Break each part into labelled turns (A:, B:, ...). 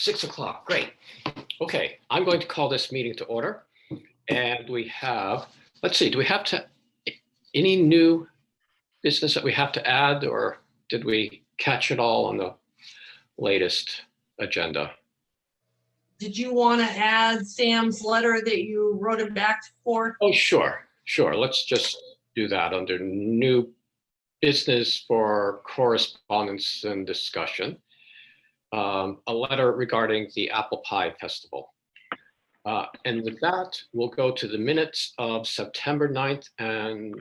A: 6 o'clock, great. Okay, I'm going to call this meeting to order. And we have, let's see, do we have any new business that we have to add, or did we catch it all on the latest agenda?
B: Did you want to add Sam's letter that you wrote it back for?
A: Oh, sure. Let's just do that under new business for correspondence and discussion. A letter regarding the Apple Pie Festival. And with that, we'll go to the minutes of September 9th and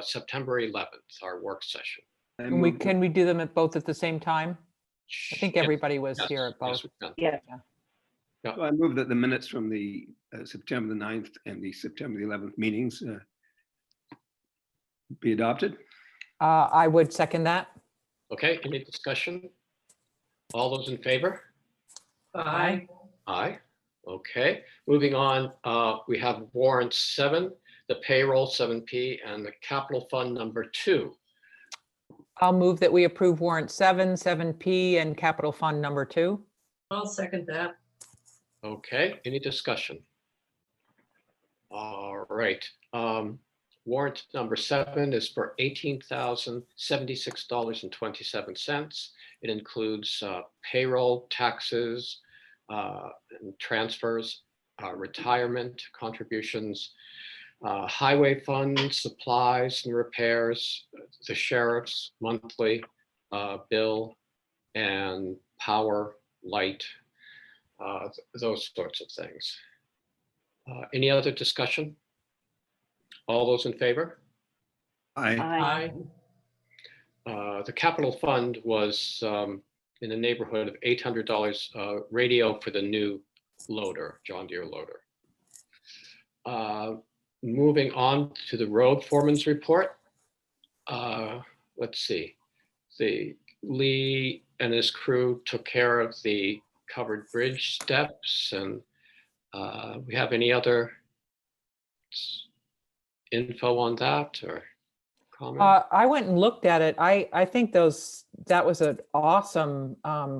A: September 11th, our work session.
C: And can we do them at both at the same time? I think everybody was
A: Yes,
C: here at both.
A: yes,
C: Yeah.
D: So I move that the minutes from the September the 9th and the September the 11th meetings be adopted.
C: I would second that.
A: Okay, any discussion? All those in favor?
B: Aye.
A: Aye. Okay, moving on, we have warrant 7, the payroll 7P, and the capital fund number 2.
C: I'll move that we approve warrant 7, 7P, and capital fund number 2.
B: I'll second that.
A: Okay, any discussion? All right, warrant number 7 is for $18,076.27. It includes payroll, taxes, and transfers, retirement contributions, highway fund, supplies and repairs, the sheriff's monthly bill, and power, light, those sorts of things. Any other discussion? All those in favor?
D: Aye.
A: The capital fund was in the neighborhood of $800 radio for the new loader, John Deere loader. Moving on to the road foreman's report. Let's see. Lee and his crew took care of the covered bridge steps, and we have any other info on that or comment?
C: I went and looked at it. I think that was an awesome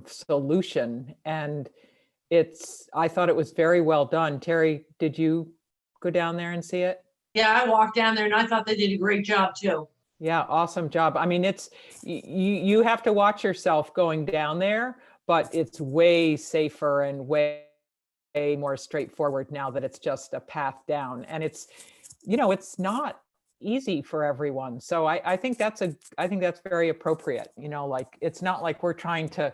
C: solution, and I thought it was very well done. Terry, did you go down there and see it?
B: Yeah, I walked down there and I thought they did a great job too.
C: Yeah, awesome job. I mean, you have to watch yourself going down there, but it's way safer and way more straightforward now that it's just a path down, and it's not easy for everyone. So I think that's very appropriate. Like, it's not like we're trying to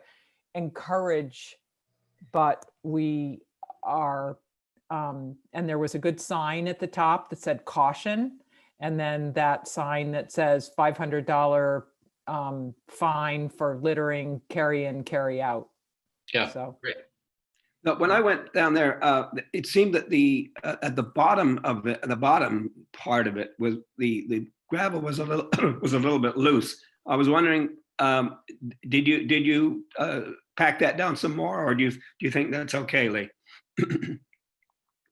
C: encourage, but we are, and there was a good sign at the top that said caution, and then that sign that says $500 fine for littering, carry in, carry out.
A: Yeah,
C: so
A: great.
D: But when I went down there, it seemed that at the bottom of it, the bottom part of it was the gravel was a little bit loose. I was wondering, did you pack that down some more, or do you think that's okay, Lee?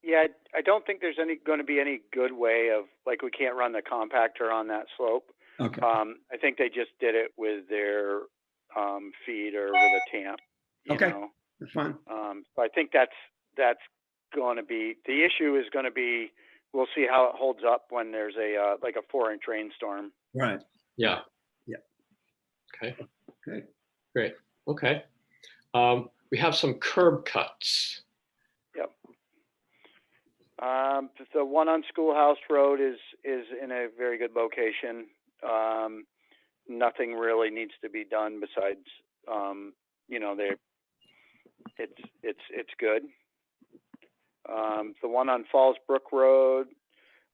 E: Yeah, I don't think there's going to be any good way of, like, we can't run the compactor on that slope.
D: Okay.
E: I think they just did it with their feed or with a tamp.
D: Okay. That's fine.
E: So I think that's going to be, the issue is going to be, we'll see how it holds up when there's a 4-inch rainstorm.
D: Right.
A: Yeah.
D: Yeah.
A: Okay.
D: Okay.
A: Great. Okay. We have some curb cuts.
E: Yep. The one on Schoolhouse Road is in a very good location. Nothing really needs to be done besides, it's good. The one on Falls Brook Road,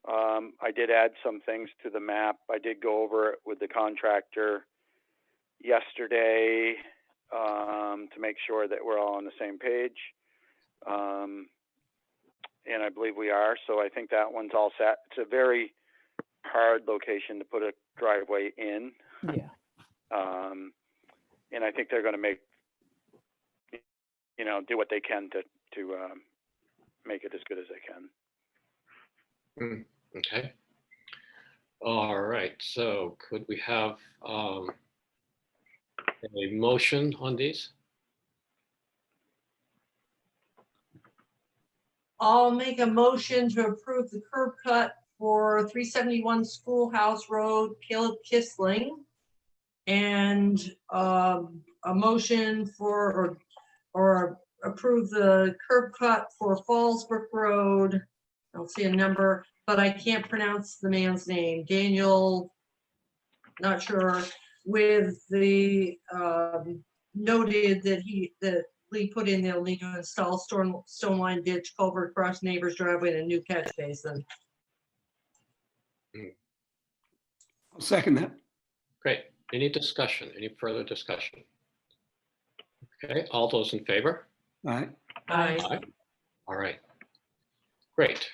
E: I did add some things to the map. I did go over it with the contractor yesterday to make sure that we're all on the same page. And I believe we are, so I think that one's all set. It's a very hard location to put a driveway in.
C: yeah.
E: And I think they're going to make, do what they can to make it as good as they can.
A: Okay. All right. So could we have a motion on these?
B: I'll make a motion to approve the curb cut for 371 Schoolhouse Road, Caleb Kissling. And a motion for, or approve the curb cut for Fallsbrook Road. I don't see a number, but I can't pronounce the man's name. Daniel, not sure, with the noted that Lee put in, they'll need to install stone line ditch culvert across neighbor's driveway and a new catch basin.
D: I'll second that.
A: Great. Any discussion? Any further discussion? Okay, all those in favor?
D: All right.
B: Aye.
A: All right. Great.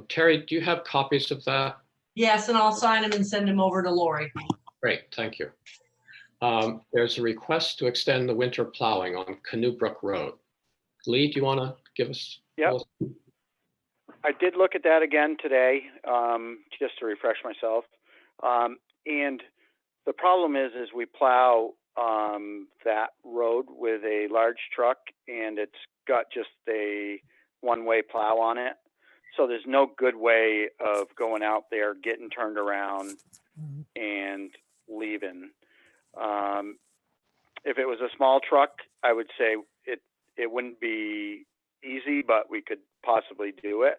A: Terry, do you have copies of that?
B: Yes, and I'll sign them and send them over to Lori.
A: Great, thank you. There's a request to extend the winter plowing on Canoe Brook Road. Lee, do you want to give us?
E: Yep. I did look at that again today, just to refresh myself. And the problem is we plow that road with a large truck, and it's got just a one-way plow on it. So there's no good way of going out there, getting turned around and leaving. If it was a small truck, I would say it wouldn't be easy, but we could possibly do it.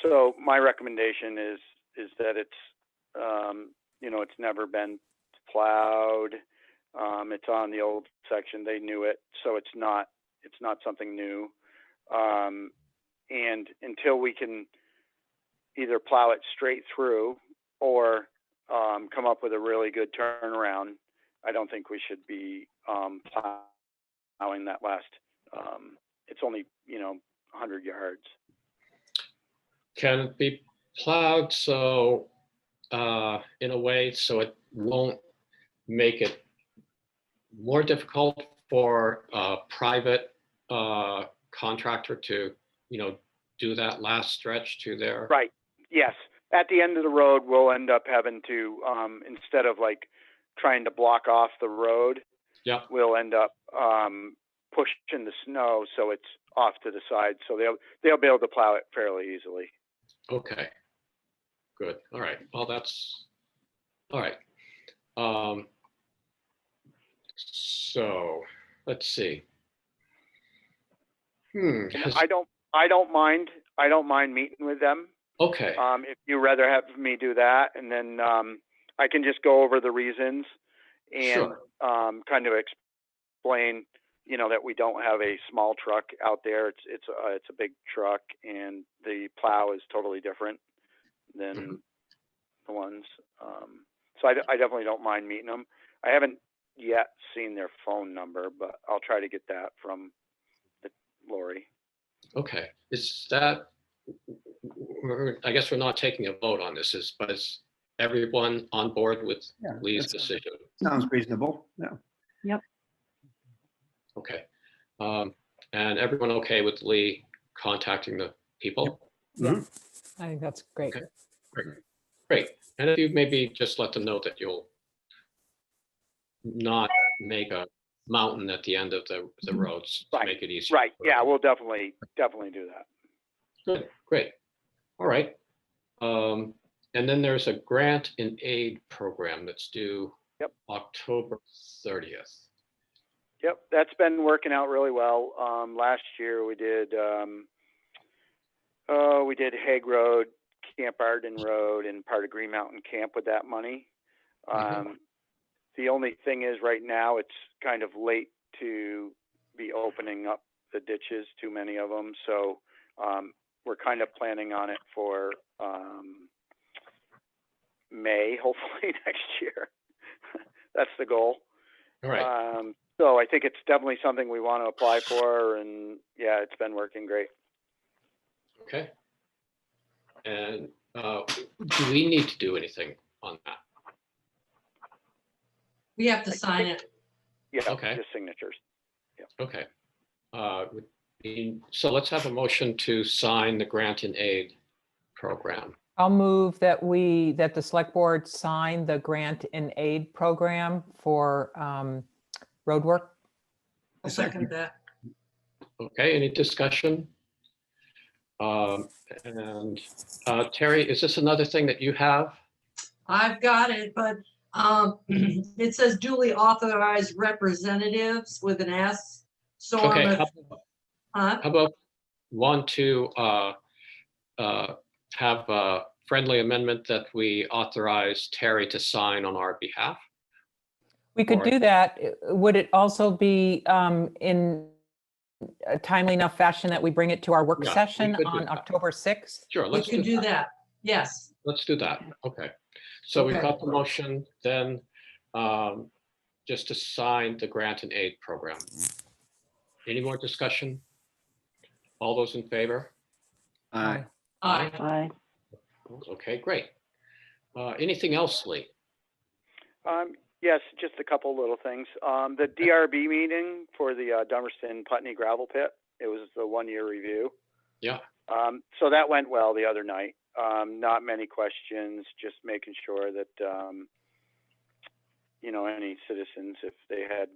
E: So my recommendation is that it's it's never been plowed. It's on the old section. They knew it, so it's not something new. And until we can either plow it straight through or come up with a really good turnaround, I don't think we should be plowing that last. It's only 100 yards.
A: Can it be plowed so in a way so it won't make it more difficult for a private contractor to do that last stretch to their?
E: Right. Yes. At the end of the road, we'll end up having to, instead of like trying to block off the road,
A: Yeah.
E: we'll end up pushing the snow so it's off to the side. So they'll be able to plow it fairly easily.
A: Okay. Good. All right. Well, that's all right. So let's see.
E: I don't mind meeting with them.
A: Okay.
E: If you rather have me do that, and then I can just go over the reasons and
A: Sure.
E: kind of explain, that we don't have a small truck out there. It's a big truck, and the plow is totally different than the ones. So I definitely don't mind meeting them. I haven't yet seen their phone number, but I'll try to get that from Lori.
A: Okay. Is that? I guess we're not taking a vote on this, but is everyone on board with
D: Yeah,
A: Lee's
D: that
A: decision?
D: sounds reasonable. Yeah.
A: Okay. And everyone okay with Lee contacting the people?
C: Yeah, I think that's great.
A: Okay. Great. And if you maybe just let them know that you'll not make a mountain at the end of the roads to
E: Right.
A: make it easier.
E: Right. Yeah, we'll definitely do that.
A: Good, great. All right. And then there's a grant and aid program that's due October 30th.
E: Yep, that's been working out really well. Last year we did Hague Road, Camp Arden Road, and part of Green Mountain Camp with that money. The only thing is right now it's kind of late to be opening up the ditches, too many of them. So we're kind of planning on it for May, hopefully next year. That's the goal.
A: All right.
E: So I think it's definitely something we want to apply for, and yeah, it's been working great.
A: Okay. And do we need to do anything on that?
B: We have to sign it.
E: Yeah,
A: Okay.
E: just signatures.
A: Okay. So let's have a motion to sign the grant and aid program.
C: I'll move that the select board sign the grant and aid program for road work.
B: I'll second that.
A: Okay, any discussion? And Terry, is this another thing that you have?
B: I've got it, but it says duly authorized representatives with an S. So
A: Okay,
B: I'm
A: how about want to have a friendly amendment that we authorize Terry to sign on our behalf?
C: We could
A: Or-
C: do that. Would it also be in a timely enough fashion that we bring it to our work
A: Yeah, we
C: session
A: could do
C: on
A: that.
C: October 6th?
A: Sure,
B: we
A: let's
B: can
A: do
B: do
A: that.
B: that. Yes.
A: Let's do that. Okay. So we've
B: Okay.
A: got the motion then, just to sign the grant and aid program. Any more discussion? All those in favor?
D: Aye.
B: Aye.
F: Aye.
A: Okay, great. Anything else, Lee?
E: Yes, just a couple little things. The DRB meeting for the Dummerston Putney gravel pit, it was the 1-year review.
A: Yeah.
E: So that went well the other night. Not many questions, just making sure that, any citizens, if they had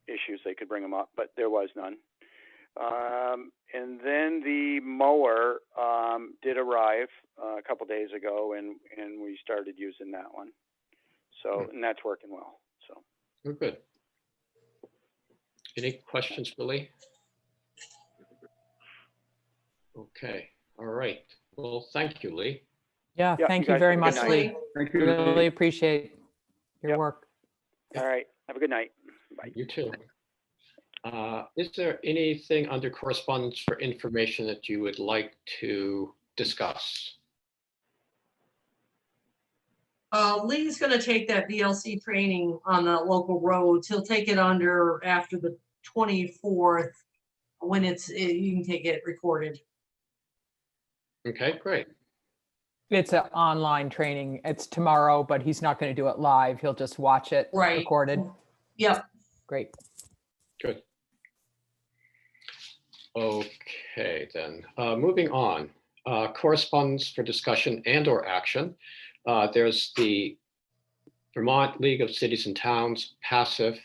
E: issues, they could bring them up, but there was none. And then the mower did arrive a couple days ago, and we started using that one. So, and that's working well. So,
A: We're good. Any questions for Lee? Okay, all right. Well, thank you, Lee.
C: Yeah,
E: Yeah,
C: thank
E: you
C: you
E: guys
C: very
E: have a
C: much,
E: good night.
C: Lee.
D: Thank you.
C: Really appreciate your
E: Yep.
C: work.
E: all right. Have a good night. Bye.
A: You too. Is there anything under correspondence for information that you would like to discuss?
B: Lee's gonna take that VLC training on the local roads. He'll take it after the 24th, when you can take it recorded.
A: Okay, great.
C: It's an online training. It's tomorrow, but he's not going to do it live. He'll just watch it
B: Right.
C: recorded.
B: Yep.
C: Great.
A: Good. Okay, then, moving on. Correspondence for discussion and or action. There's the Vermont League of Cities and Towns passive,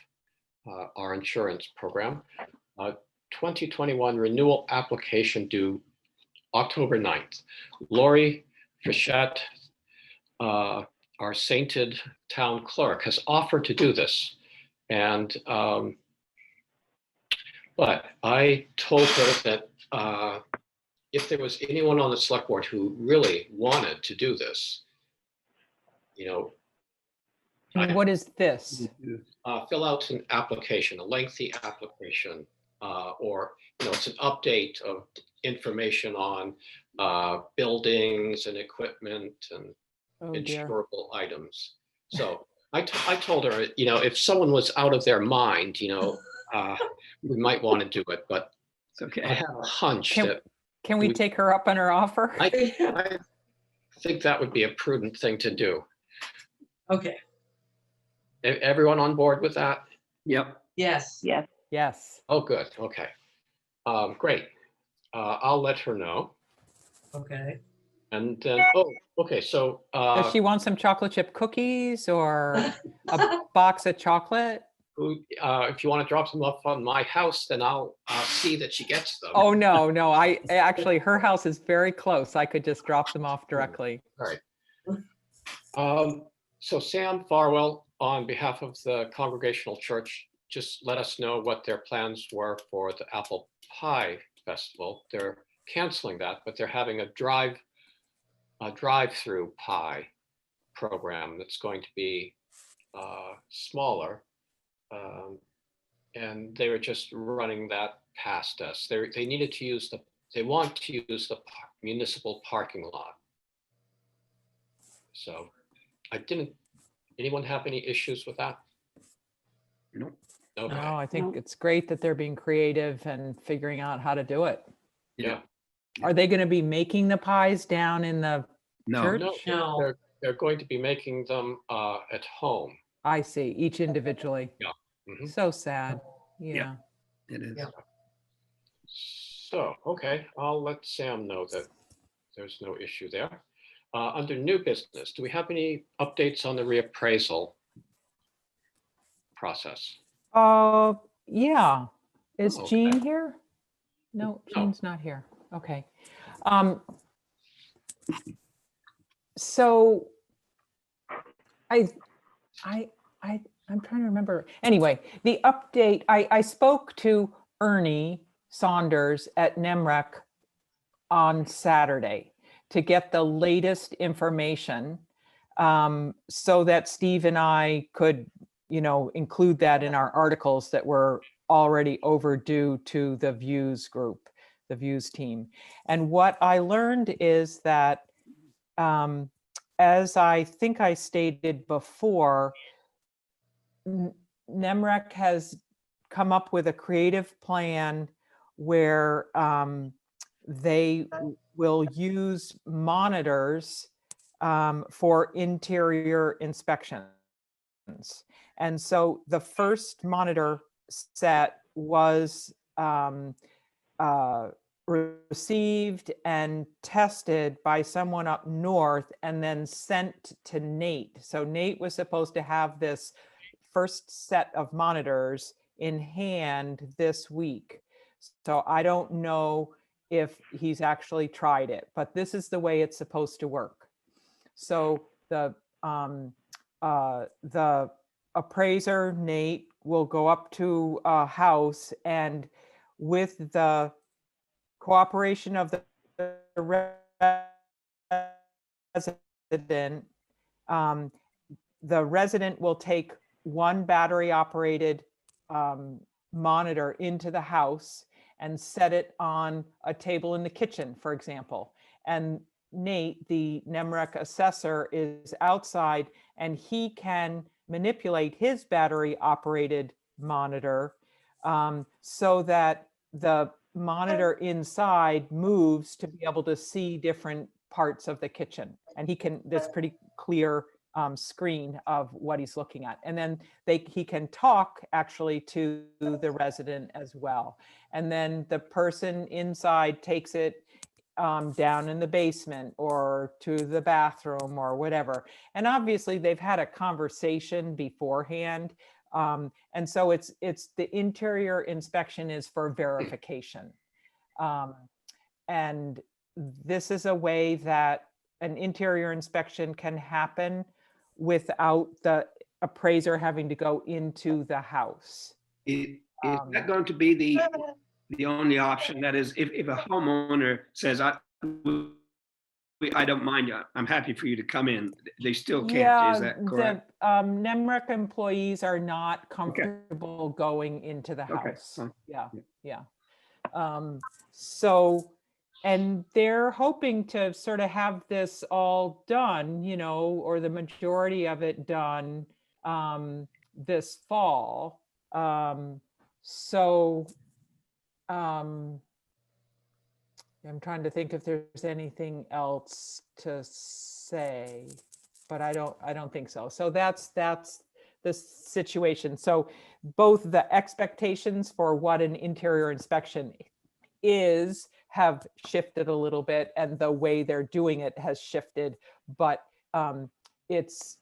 A: our insurance program. 2021 renewal application due October 9th. Lori Fichette, our sainted town clerk, has offered to do this. And but I told her that if there was anyone on the select board who really wanted to do this,
C: And what is this?
A: fill out an application, a lengthy application, or it's an update of information on buildings and equipment and
C: Oh, dear.
A: insurable items. So I told her, if someone was out of their mind, we might want to do it, but
D: It's okay.
A: I have a hunch
C: Can-
A: that
C: Can we take her up on her offer?
A: I think that would be a prudent thing to do.
B: Okay.
A: Everyone on board with that?
D: Yep.
B: Yes.
F: Yes.
C: Yes.
A: Oh, good. Okay. Great. I'll let her know.
B: Okay.
A: And then, okay. So,
C: Does she want some chocolate chip cookies or a box of chocolate?
A: if you want to drop them off on my house, then I'll see that she gets them.
C: Oh, no. I actually, her house is very close. I could just drop them off directly.
A: All right. So Sam Farwell, on behalf of the Congregational Church, just let us know what their plans were for the Apple Pie Festival. They're canceling that, but they're having a drive-through pie program that's going to be smaller. And they were just running that past us. They needed to use they want to use the municipal parking lot. So anyone have any issues with that?
D: Nope.
A: Okay,
C: No, I think
F: No.
C: it's great that they're being creative and figuring out how to do it.
A: yeah.
C: Are they going to be making the pies down in the
D: No.
C: church?
A: No,
B: No.
A: they're going to be making them at home.
C: I see, each individually.
A: Mhm.
C: So sad. Yeah.
D: It is.
B: Yeah.
A: So, okay, I'll let Sam know that there's no issue there. Under new business, do we have any updates on the reappraisal process?
C: Yeah. Is
A: Oh, okay.
C: Jean here? No,
A: No.
C: Jean's not here. Okay. Um, so I, I'm trying to remember. Anyway, the update, I spoke to Ernie Saunders at NEMREC on Saturday to get the latest information, so that Steve and I could, include that in our articles that were already overdue to the Views group, the Views team. And what I learned is that, as I think I stated before, NEMREC has come up with a creative plan where they will use monitors for interior inspections. And so the first monitor set was received and tested by someone up north and then sent to Nate. So Nate was supposed to have this first set of monitors in hand this week. So I don't know if he's actually tried it, but this is the way it's supposed to work. So the appraiser, Nate, will go up to a house, and with the cooperation of the resident, the resident will take one battery operated monitor into the house and set it on a table in the kitchen, for example. And Nate, the NEMREC assessor, is outside, and he can manipulate his battery operated monitor so that the monitor inside moves to be able to see different parts of the kitchen. And he can, there's pretty clear screen of what he's looking at. And then he can talk actually to the resident as well. And then the person inside takes it down in the basement or to the bathroom or whatever. And obviously they've had a conversation beforehand. And so it's the interior inspection is for verification. And this is a way that an interior inspection can happen without the appraiser having to go into the house.
D: Is that going to be the only option? That is, if a homeowner says, I don't mind you, I'm happy for you to come in, they still can't, is that correct?
C: The NEMREC employees are not comfortable going into the house.
D: Fine.
C: Yeah. So, and they're hoping to sort of have this all done, or the majority of it done this fall. I'm trying to think if there's anything else to say, but I don't think so. So that's the situation. So both the expectations for what an interior inspection is have shifted a little bit, and the way they're doing it has shifted, but it's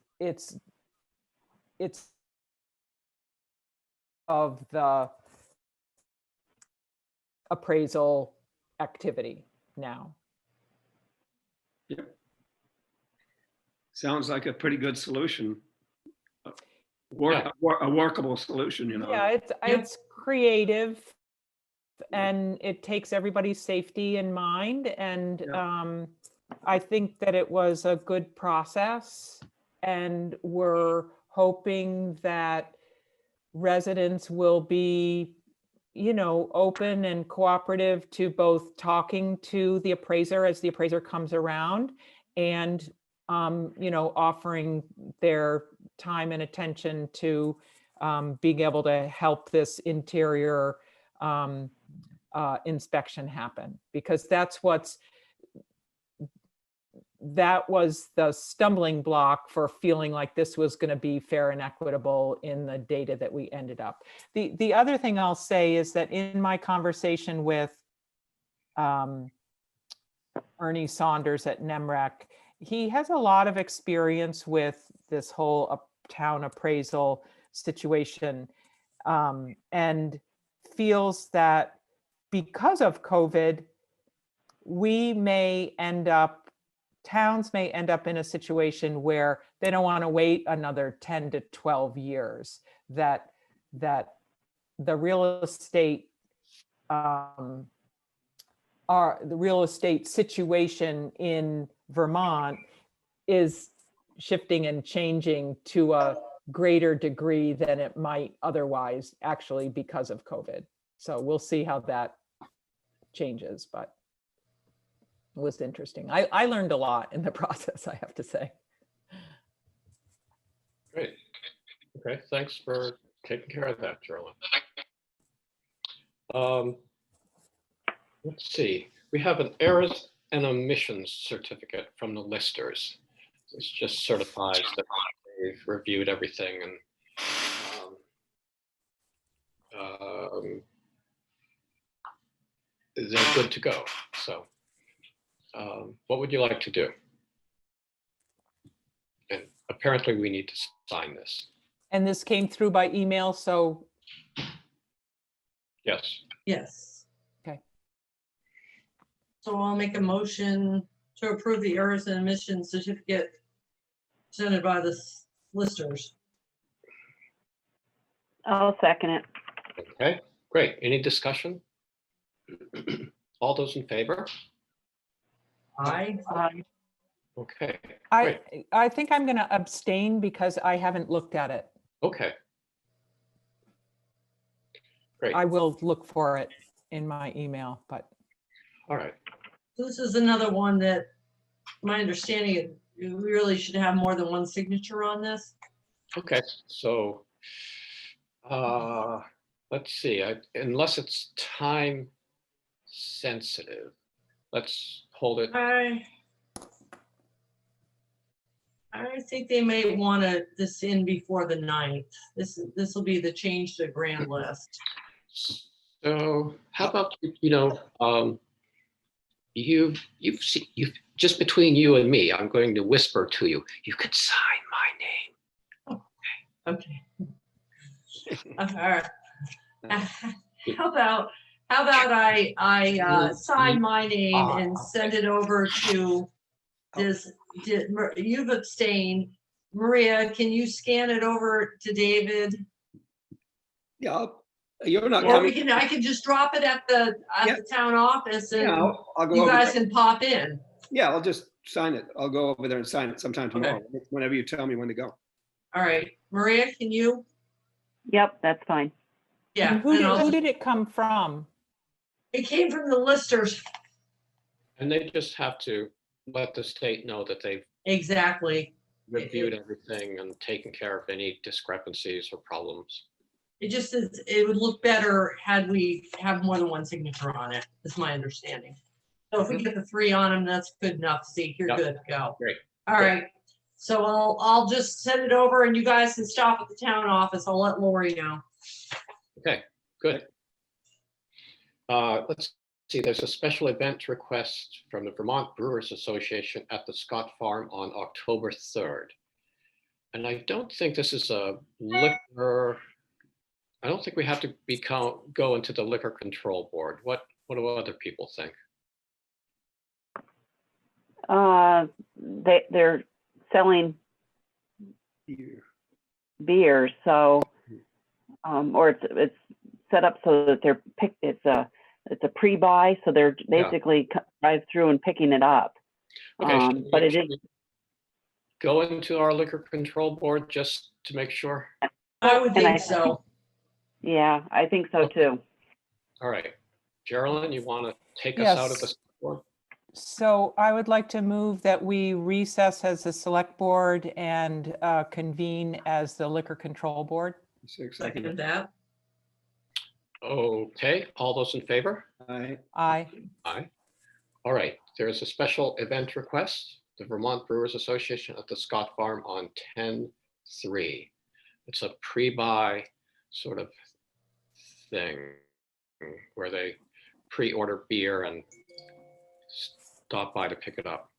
C: of the appraisal activity now.
D: Yep. Sounds like a pretty good solution. A workable solution,
C: Yeah, it's creative, and it takes everybody's safety in mind. And I think that it was a good process, and we're hoping that residents will be, open and cooperative to both talking to the appraiser as the appraiser comes around, and offering their time and attention to being able to help this interior inspection happen, because that was the stumbling block for feeling like this was going to be fair and equitable in the data that we ended up. The other thing I'll say is that in my conversation with Ernie Saunders at NEMREC, he has a lot of experience with this whole town appraisal situation. and feels that because of COVID, towns may end up in a situation where they don't want to wait another 10 to 12 years, that the real estate situation in Vermont is shifting and changing to a greater degree than it might otherwise, actually, because of COVID. So we'll see how that changes, but it was interesting. I learned a lot in the process, I have to say.
A: Great. Okay, thanks for taking care of that, Geraldine. Let's see, we have an errors and omissions certificate from the listers. This just certifies that they've reviewed everything and they're good to go. So what would you like to do? And apparently we need to sign this.
C: And this came through by email, so
A: Yes.
B: Yes.
C: Okay.
B: So I'll make a motion to approve the errors and omissions certificate presented by the listers.
F: I'll second it.
A: Okay, great. Any discussion? All those in favor?
B: Aye.
A: Okay, great.
C: I think I'm going to abstain because I haven't looked at it.
A: Okay. Great.
C: I will look for it in my email, but
A: All right.
B: This is another one that, my understanding, we really should have more than one signature on this.
A: Okay, so let's see, unless it's time sensitive, let's hold it.
B: I think they may want this in before the 9th. This will be the change to grand list.
A: So how about, you've just between you and me, I'm going to whisper to you, you could sign my name.
B: Okay. All right. How about I sign my name and send it over to this, you've abstained. Maria, can you scan it over to David?
D: Yeah, you're not
B: Or
D: coming.
B: I can just drop it at the town office and
D: Yeah, I'll go
B: you
D: over
B: guys
D: there.
B: can pop in.
D: Yeah, I'll just sign it. I'll go over there and sign it sometime
B: Okay.
D: tomorrow, whenever you tell me when to go.
B: All right, Maria, can you?
F: Yep, that's fine.
B: Yeah,
C: and who did it come from?
B: it came from the listers.
A: And they just have to let the state know that they've
B: Exactly.
A: reviewed everything and taken care of any discrepancies or problems.
B: It would look better had we have more than one signature on it, is my understanding. So if we get the 3 on them, that's good enough. See, you're
A: Yep.
B: good to go.
A: Great.
B: All right. So I'll just send it over and you guys can stop at the town office. I'll let Lori know.
A: Okay, good. Let's see, there's a special event request from the Vermont Brewers Association at the Scott Farm on October 3rd. And I don't think this is a liquor, I don't think we have to go into the liquor control board. What do other people think?
F: They're selling
D: Here.
F: beer, so or it's set up so that it's a pre-buy, so they're basically drive through and picking it up.
A: Okay,
F: But it is.
A: Go into our liquor control board just to make sure.
B: I would
F: And
B: think so.
F: Yeah, I think so too.
A: All right, Geraldine, you want to take us out of
C: Yes.
A: the board?
C: So I would like to move that we recess as the select board and convene as the liquor control board.
B: Second that.
A: Okay, all those in favor?
D: Aye.
C: Aye.
A: Aye. All right, there's a special event request, the Vermont Brewers Association at the Scott Farm on 10/3. It's a pre-buy sort of thing where they pre-order beer and stop by to pick it up.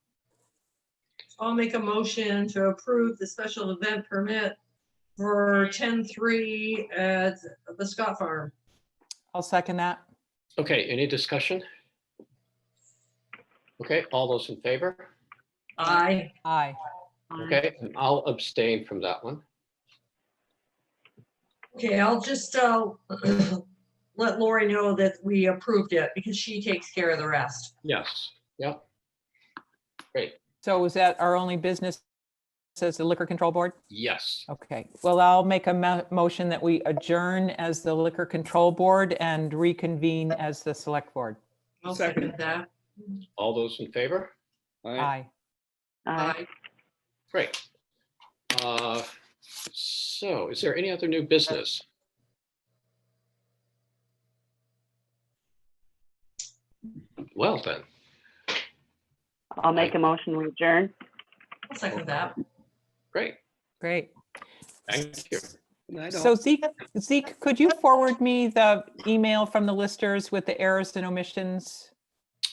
B: I'll make a motion to approve the special event permit for 10-3 at the Scott Farm.
C: I'll second that.
A: Okay, any discussion? Okay, all those in favor?
B: Aye.
C: Aye.
A: Okay, and I'll abstain from that one.
B: Okay, I'll just let Lori know that we approved it because she takes care of the rest.
A: Yes, yep. Great,
C: So is that our only business as the Liquor Control Board?
A: yes.
C: Okay, well, I'll make a motion that we adjourn as the Liquor Control Board and reconvene as the Select Board.
B: I'll
D: Second.
B: second that.
A: All those in favor?
C: Aye.
B: Aye.
A: Great. So is there any other new business? Well then,
F: I'll make a motion to adjourn.
B: I'll second that.
A: great,
C: Great.
A: thank you.
C: So Zeke, could you forward me the email from the listers with the errors and omissions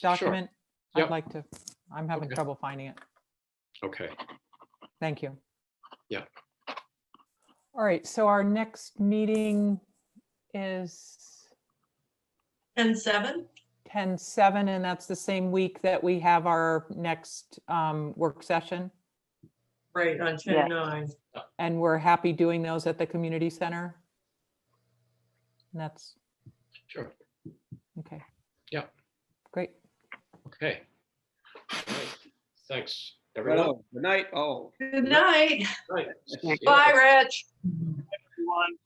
C: document? I'd
A: Yep.
C: like to, I'm having
A: Okay.
C: trouble finding it.
A: Okay,
C: Thank you.
A: Yeah.
C: All right, so our next meeting is
B: 10-7.
C: 10/7, and that's the same week that we have our next work session.
B: Right, on 10-9.
C: And we're happy doing those at the community center. And that's,
A: sure,
C: okay.
A: Yeah.
C: Great.
A: okay. All right. Thanks,
D: Right
A: everyone.
D: on. Good night. Oh.
B: Good night.
A: Right.
B: Bye, Rich.
E: Everyone.